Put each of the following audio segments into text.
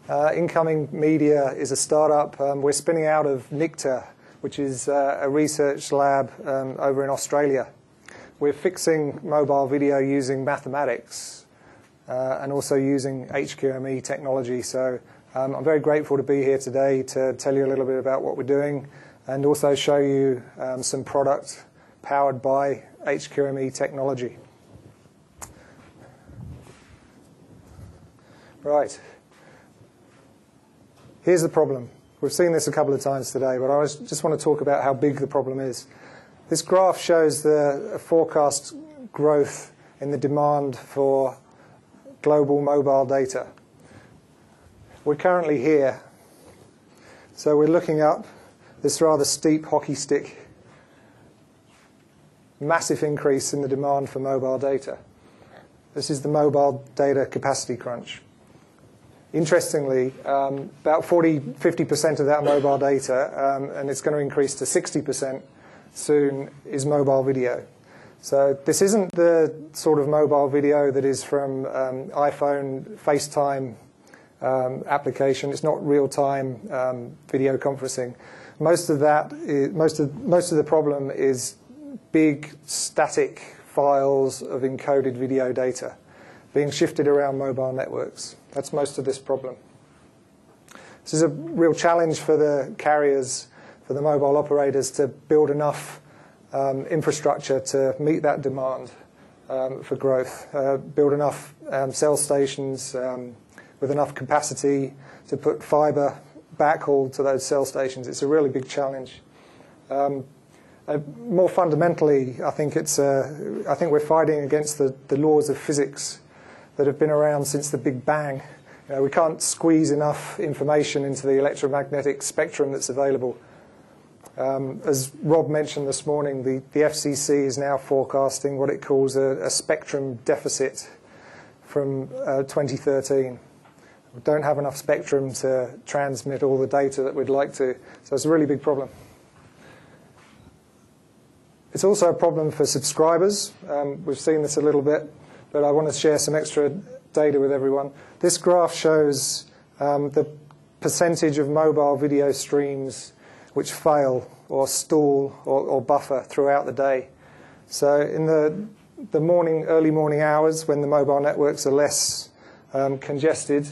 Incoming Media is a startup. We're spinning out of NICTA, which is a research lab over in Australia. We're fixing mobile video using mathematics and also using HQME technology. So I'm very grateful to be here today to tell you a little bit about what we're doing and also show you some product powered by HQME technology. Right. Here's the problem. We've seen this a couple of times today, but I just want to talk about how big the problem is. This graph shows the forecast growth in the demand for global mobile data. We're currently here. So we're looking up this rather steep hockey stick. Massive increase in the demand for mobile data. This is the mobile data capacity crunch. Interestingly, about 50% of that mobile data, and it's going to increase to 60% soon, is mobile video. So this isn't the sort of mobile video that is from iPhone FaceTime application. It's not real-time video conferencing. Most of the problem is big static files of encoded video data being shifted around mobile networks. That's most of this problem. This is a real challenge for the carriers, for the mobile operators, to build enough infrastructure to meet that demand for growth, build enough cell stations with enough capacity to put fiber backhaul to those cell stations. It's a really big challenge. More fundamentally, I think we're fighting against the laws of physics that have been around since the Big Bang. We can't squeeze enough information into the electromagnetic spectrum that's available. As Rob mentioned this morning, the FCC is now forecasting what it calls a spectrum deficit from 2013. We don't have enough spectrum to transmit all the data that we'd like to, so it's a really big problem. It's also a problem for subscribers. We've seen this a little bit, but I want to share some extra data with everyone. This graph shows the percentage of mobile video streams which fail or stall or buffer throughout the day. So in the early morning hours, when the mobile networks are less congested,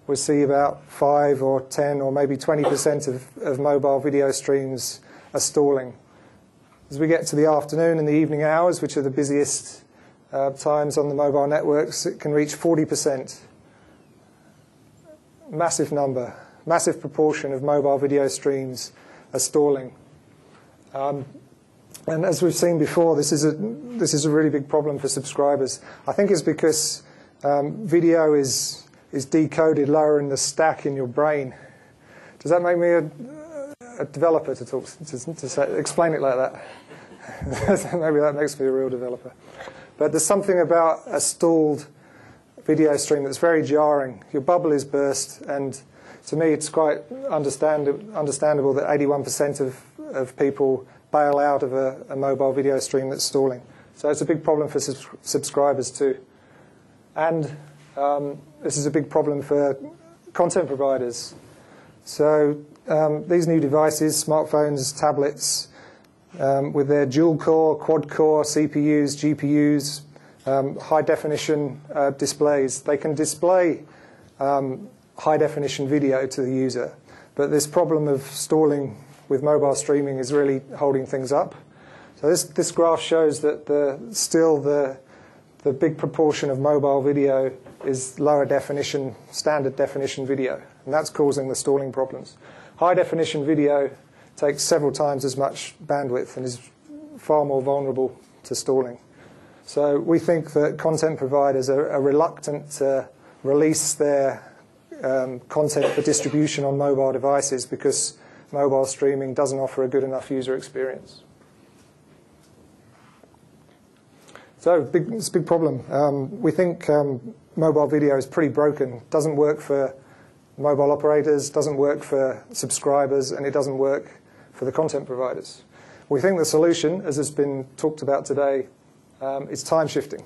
we see about 5 or 10 or maybe 20% of mobile video streams are stalling. As we get to the afternoon and the evening hours, which are the busiest times on the mobile networks, it can reach 40%. Massive number, massive proportion of mobile video streams are stalling. And as we've seen before, this is a really big problem for subscribers. I think it's because video is decoded lower in the stack in your brain. Does that make me a developer to explain it like that? Maybe that makes me a real developer. But there's something about a stalled video stream that's very jarring. Your bubble is burst, and to me it's quite understandable that 81% of people bail out of a mobile video stream that's stalling. So it's a big problem for subscribers too. And this is a big problem for content providers. So these new devices, smartphones, tablets, with their dual-core, quad-core CPUs, GPUs, high-definition displays. They can display high-definition video to the user, but this problem of stalling with mobile streaming is really holding things up. So this graph shows that still the big proportion of mobile video is lower definition, standard definition video, and that's causing the stalling problems. High-definition video takes several times as much bandwidth and is far more vulnerable to stalling. So we think that content providers are reluctant to release their content for distribution on mobile devices because mobile streaming doesn't offer a good enough user experience. So it's a big problem. We think mobile video is pretty broken. Doesn't work for mobile operators, doesn't work for subscribers, and it doesn't work for the content providers. We think the solution, as has been talked about today, is time shifting.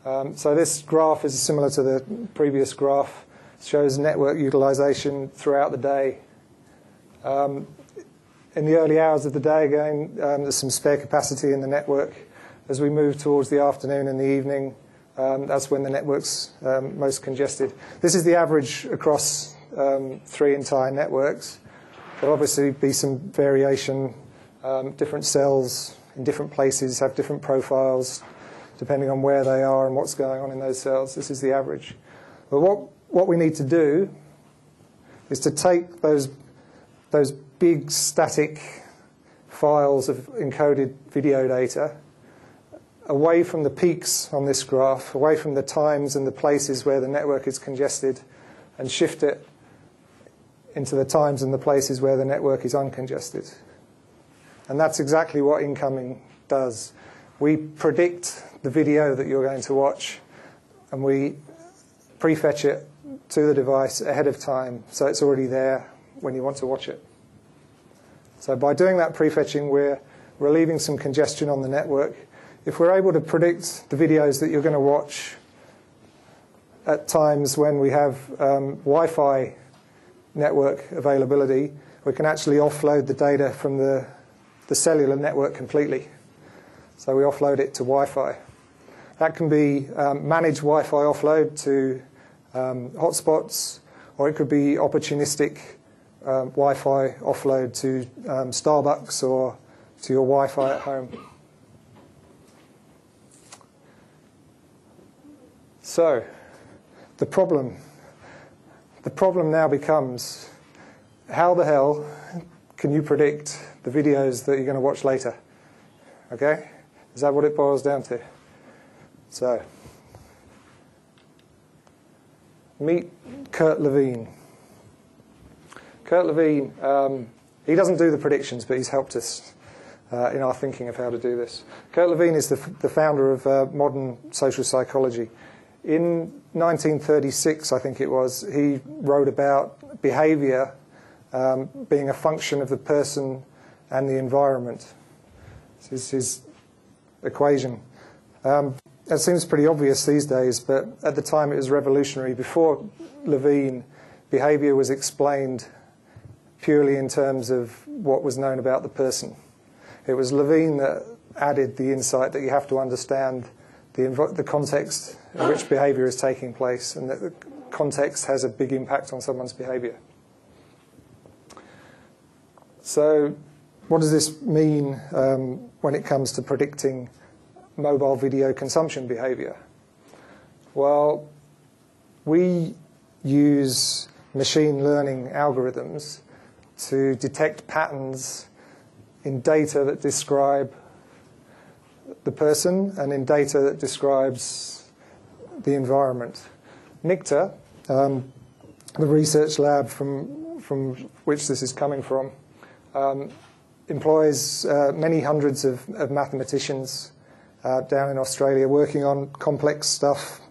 So this graph is similar to the previous graph. shows network utilization throughout the day. In the early hours of the day, again, there's some spare capacity in the network. As we move towards the afternoon and the evening, that's when the network's most congested. This is the average across 3 entire networks. There'll obviously be some variation. Different cells in different places have different profiles depending on where they are and what's going on in those cells. This is the average. But what we need to do is to take those big static files of encoded video data away from the peaks on this graph, away from the times and the places where the network is congested, and shift it into the times and the places where the network is uncongested. And that's exactly what incoming does. We predict the video that you're going to watch, and we prefetch it to the device ahead of time, so it's already there when you want to watch it. So by doing that prefetching, we're relieving some congestion on the network. If we're able to predict the videos that you're going to watch at times when we have Wi-Fi network availability, we can actually offload the data from the cellular network completely. So we offload it to Wi-Fi. That can be managed Wi-Fi offload to hotspots, or it could be opportunistic Wi-Fi offload to Starbucks or to your Wi-Fi at home. So the problem now becomes, how the hell can you predict the videos that you're going to watch later? Okay? Is that what it boils down to? So, meet Kurt Levine. Kurt Levine, he doesn't do the predictions, but he's helped us in our thinking of how to do this. Kurt Levine is the founder of modern social psychology. In 1936, I think it was, he wrote about behavior being a function of the person and the environment. This is his equation. It seems pretty obvious these days, but at the time it was revolutionary. Before Levine, behavior was explained purely in terms of what was known about the person. It was Levine that added the insight that you have to understand the context in which behavior is taking place, and that the context has a big impact on someone's behavior. So what does this mean when it comes to predicting mobile video consumption behavior? Well, we use machine learning algorithms to detect patterns in data that describe the person and in data that describes the environment. NICTA, the research lab from which this is coming from, employs many hundreds of mathematicians down in Australia working on complex stuff,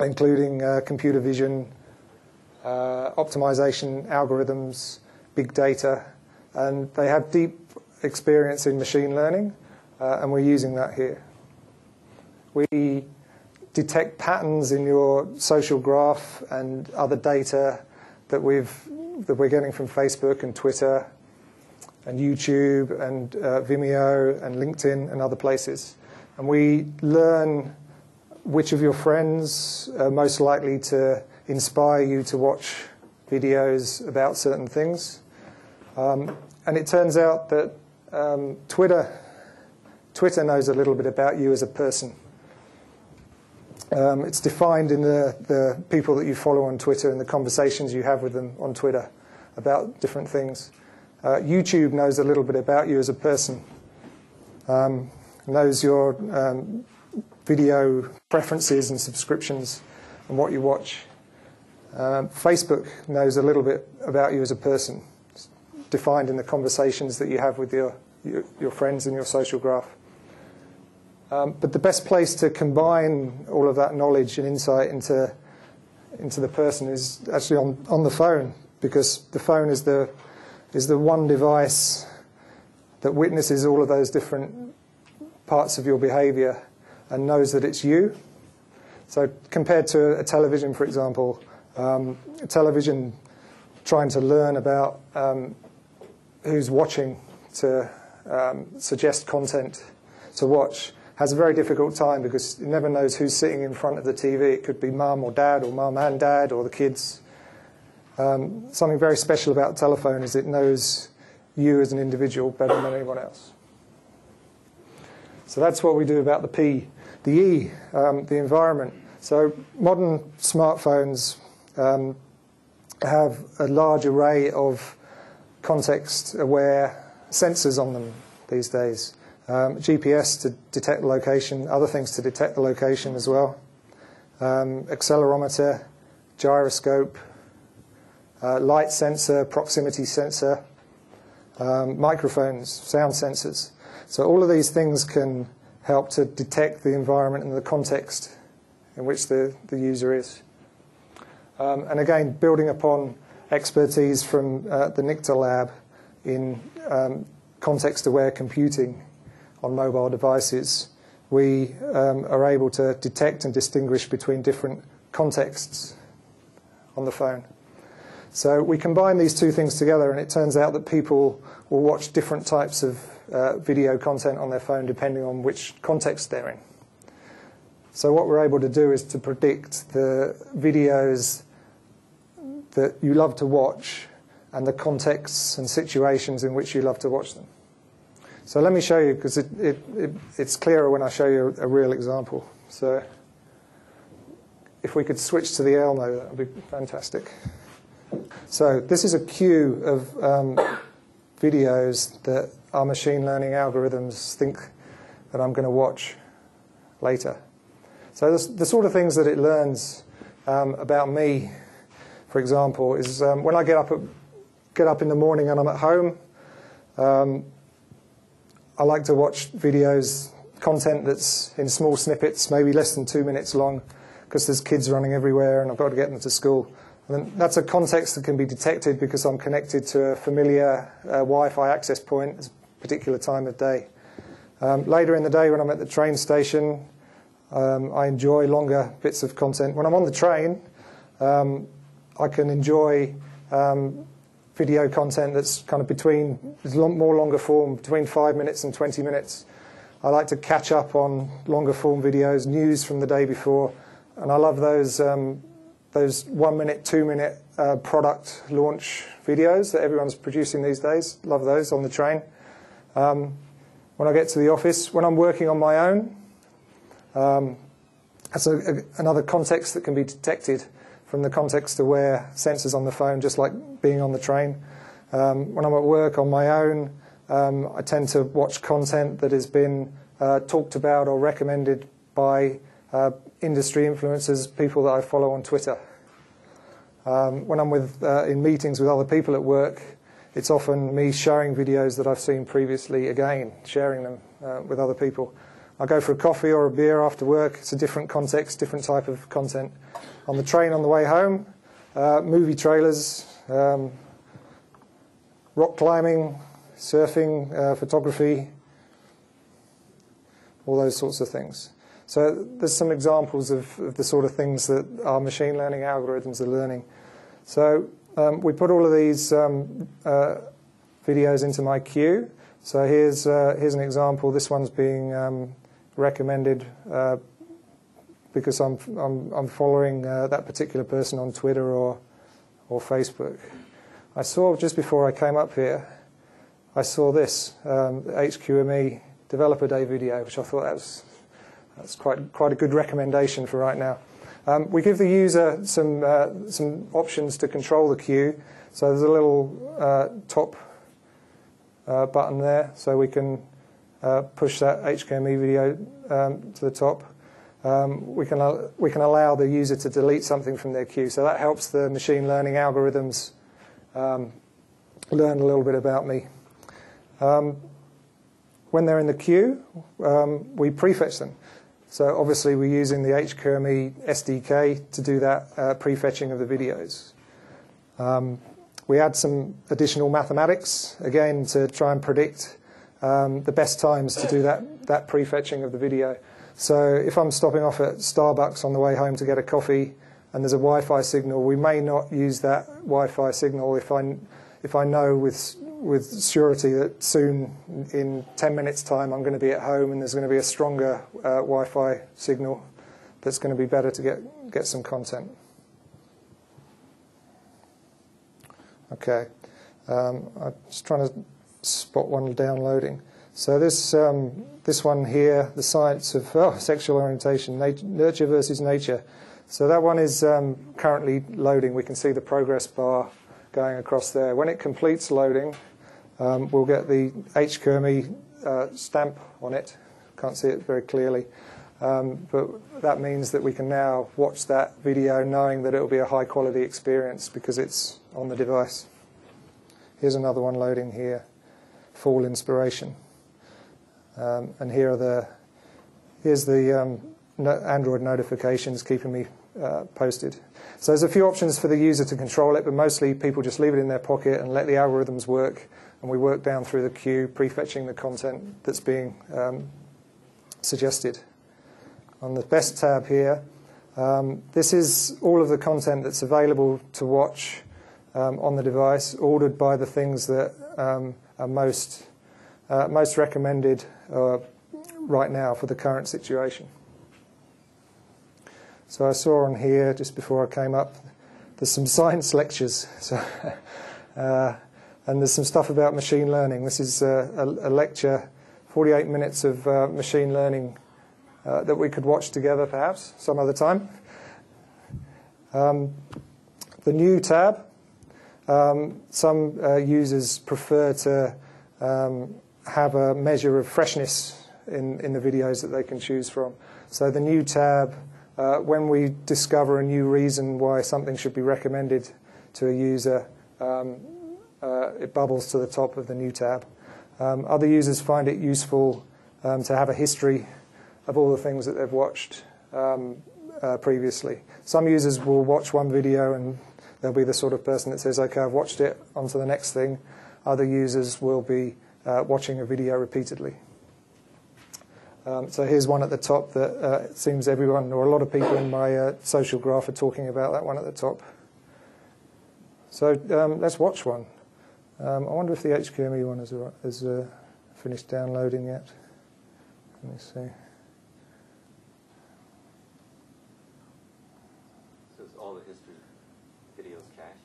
including computer vision, optimization algorithms, big data, and they have deep experience in machine learning, and we're using that here. We detect patterns in your social graph and other data that we're getting from Facebook and Twitter and YouTube and Vimeo and LinkedIn and other places. And we learn which of your friends are most likely to inspire you to watch videos about certain things. And it turns out that Twitter knows a little bit about you as a person. It's defined in the people that you follow on Twitter and the conversations you have with them on Twitter about different things. YouTube knows a little bit about you as a person, knows your video preferences and subscriptions and what you watch. Facebook knows a little bit about you as a person, it's defined in the conversations that you have with your friends in your social graph. But the best place to combine all of that knowledge and insight into the person is actually on the phone, because the phone is the one device that witnesses all of those different parts of your behavior and knows that it's you. So compared to a television, for example, Television trying to learn about who's watching to suggest content to watch has a very difficult time because it never knows who's sitting in front of the TV. It could be mum or dad, or mum and dad, or the kids. Something very special about the telephone is it knows you as an individual better than anyone else. So that's what we do about the P. The E, the environment. So modern smartphones have a large array of context-aware sensors on them these days. GPS to detect the location, other things to detect the location as well. Accelerometer, gyroscope, light sensor, proximity sensor, microphones, sound sensors. So all of these things can help to detect the environment and the context in which the user is. And again, building upon expertise from the NICTA lab in context-aware computing on mobile devices, we are able to detect and distinguish between different contexts on the phone. So we combine these two things together, and it turns out that people will watch different types of video content on their phone depending on which context they're in. So what we're able to do is to predict the videos that you love to watch and the contexts and situations in which you love to watch them. So let me show you, because it's clearer when I show you a real example. So if we could switch to the Elmo, that would be fantastic. So this is a queue of videos that our machine learning algorithms think that I'm going to watch later. So the sort of things that it learns about me, for example, is when I get up in the morning and I'm at home, I like to watch videos, content that's in small snippets, maybe less than 2 minutes long, because there's kids running everywhere and I've got to get them to school. And that's a context that can be detected because I'm connected to a familiar Wi-Fi access point at a particular time of day. Later in the day when I'm at the train station, I enjoy longer bits of content. When I'm on the train, I can enjoy video content that's kind of more longer form, between 5 minutes and 20 minutes. I like to catch up on longer form videos, news from the day before, and I love those 1 minute, 2 minute product launch videos that everyone's producing these days. Love those on the train. When I get to the office, when I'm working on my own, that's another context that can be detected from the context-aware sensors on the phone, just like being on the train. When I'm at work on my own, I tend to watch content that has been talked about or recommended by industry influencers, people that I follow on Twitter. When I'm in meetings with other people at work, it's often me showing videos that I've seen previously, again, sharing them with other people. I go for a coffee or a beer after work. It's a different context, different type of content. On the train on the way home, movie trailers, rock climbing, surfing, photography, all those sorts of things. So there's some examples of the sort of things that our machine learning algorithms are learning. So we put all of these videos into my queue. So here's an example. This one's being recommended because I'm following that particular person on Twitter or Facebook. I saw just before I came up here, I saw this HQME Developer Day video, which I thought that's quite a good recommendation for right now. We give the user some options to control the queue. So there's a little top button there, so we can push that HQME video to the top. We can allow the user to delete something from their queue. So that helps the machine learning algorithms learn a little bit about me. When they're in the queue, we prefetch them. So obviously we're using the HQME SDK to do that prefetching of the videos. We add some additional mathematics, again, to try and predict the best times to do that prefetching of the video. So if I'm stopping off at Starbucks on the way home to get a coffee, and there's a Wi-Fi signal, we may not use that Wi-Fi signal if I know with surety that soon, in 10 minutes' time, I'm going to be at home and there's going to be a stronger Wi-Fi signal that's going to be better to get some content. Okay, I'm just trying to spot one downloading. So this one here, the science of sexual orientation, nurture versus nature. So that one is currently loading. We can see the progress bar going across there. When it completes loading, we'll get the HQME stamp on it. Can't see it very clearly. But that means that we can now watch that video knowing that it will be a high-quality experience because it's on the device. Here's another one loading here, Fall Inspiration. And here's the Android notifications keeping me posted. So there's a few options for the user to control it, but mostly people just leave it in their pocket and let the algorithms work, and we work down through the queue, prefetching the content that's being suggested. On the Best tab here, this is all of the content that's available to watch on the device, ordered by the things that are most recommended right now for the current situation. So I saw on here, just before I came up, there's some science lectures. So, and there's some stuff about machine learning. This is a lecture, 48 minutes of machine learning that we could watch together perhaps some other time. The new tab, some users prefer to have a measure of freshness in the videos that they can choose from. So the new tab, when we discover a new reason why something should be recommended to a user, it bubbles to the top of the new tab. Other users find it useful to have a history of all the things that they've watched previously. Some users will watch one video and they'll be the sort of person that says, okay, I've watched it, on to the next thing. Other users will be watching a video repeatedly. So here's one at the top that it seems everyone, or a lot of people in my social graph are talking about that one at the top. So let's watch one. I wonder if the HQME one has finished downloading yet. Let me see. So is all the history videos cached?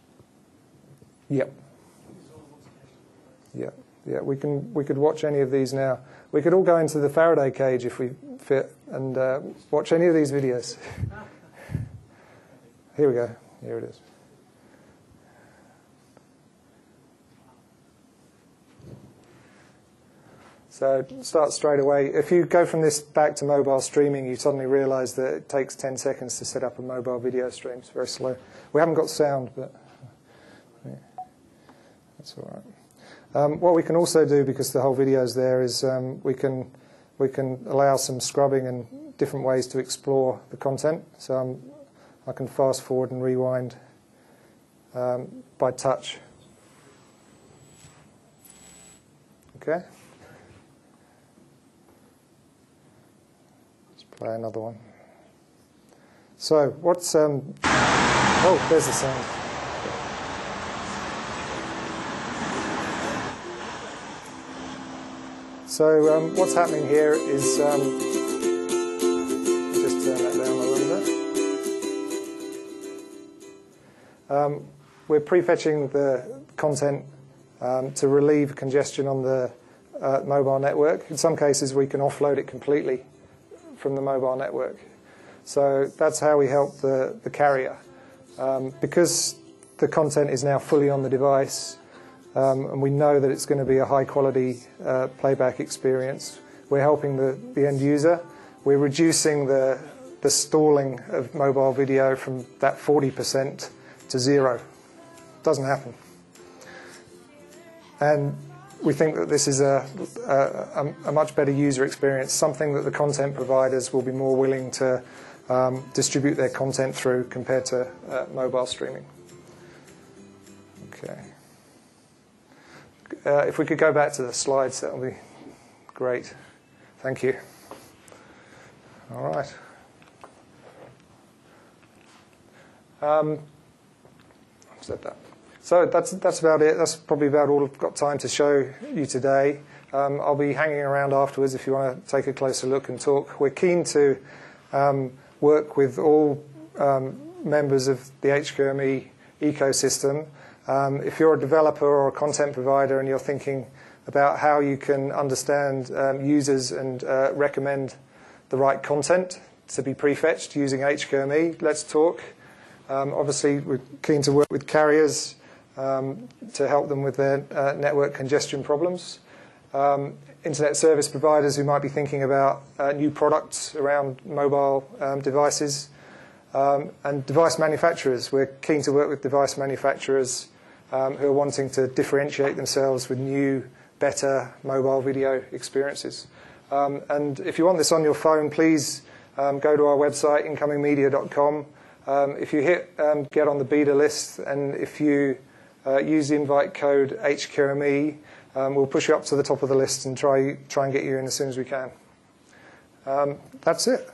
Yep. Yeah. We could watch any of these now. We could all go into the Faraday cage if we fit and watch any of these videos. Here we go. Here it is. So start straight away. If you go from this back to mobile streaming, you suddenly realize that it takes 10 seconds to set up a mobile video stream. It's very slow. We haven't got sound, but yeah, that's all right. What we can also do, because the whole video is there, is we can allow some scrubbing and different ways to explore the content. So I can fast forward and rewind by touch. Okay. Let's play another one. So what's oh, there's the sound. So what's happening here is, I'll just turn that down a little bit. We're prefetching the content to relieve congestion on the mobile network. In some cases, we can offload it completely from the mobile network. So that's how we help the carrier. Because the content is now fully on the device, and we know that it's going to be a high-quality playback experience, we're helping the end user. We're reducing the stalling of mobile video from that 40% to 0. Doesn't happen. And we think that this is a much better user experience, something that the content providers will be more willing to distribute their content through compared to mobile streaming. Okay. If we could go back to the slides, that would be great. Thank you. All right. I've said that. So that's about it. That's probably about all I've got time to show you today. I'll be hanging around afterwards if you want to take a closer look and talk. We're keen to work with all members of the HQME ecosystem. If you're a developer or a content provider and you're thinking about how you can understand users and recommend the right content to be prefetched using HQME, let's talk. Obviously, we're keen to work with carriers to help them with their network congestion problems. Internet service providers who might be thinking about new products around mobile devices. And device manufacturers. We're keen to work with device manufacturers who are wanting to differentiate themselves with new, better mobile video experiences. And if you want this on your phone, please go to our website, incomingmedia.com. If you hit get on the beta list, and if you use the invite code HQME, we'll push you up to the top of the list and try and get you in as soon as we can. That's it.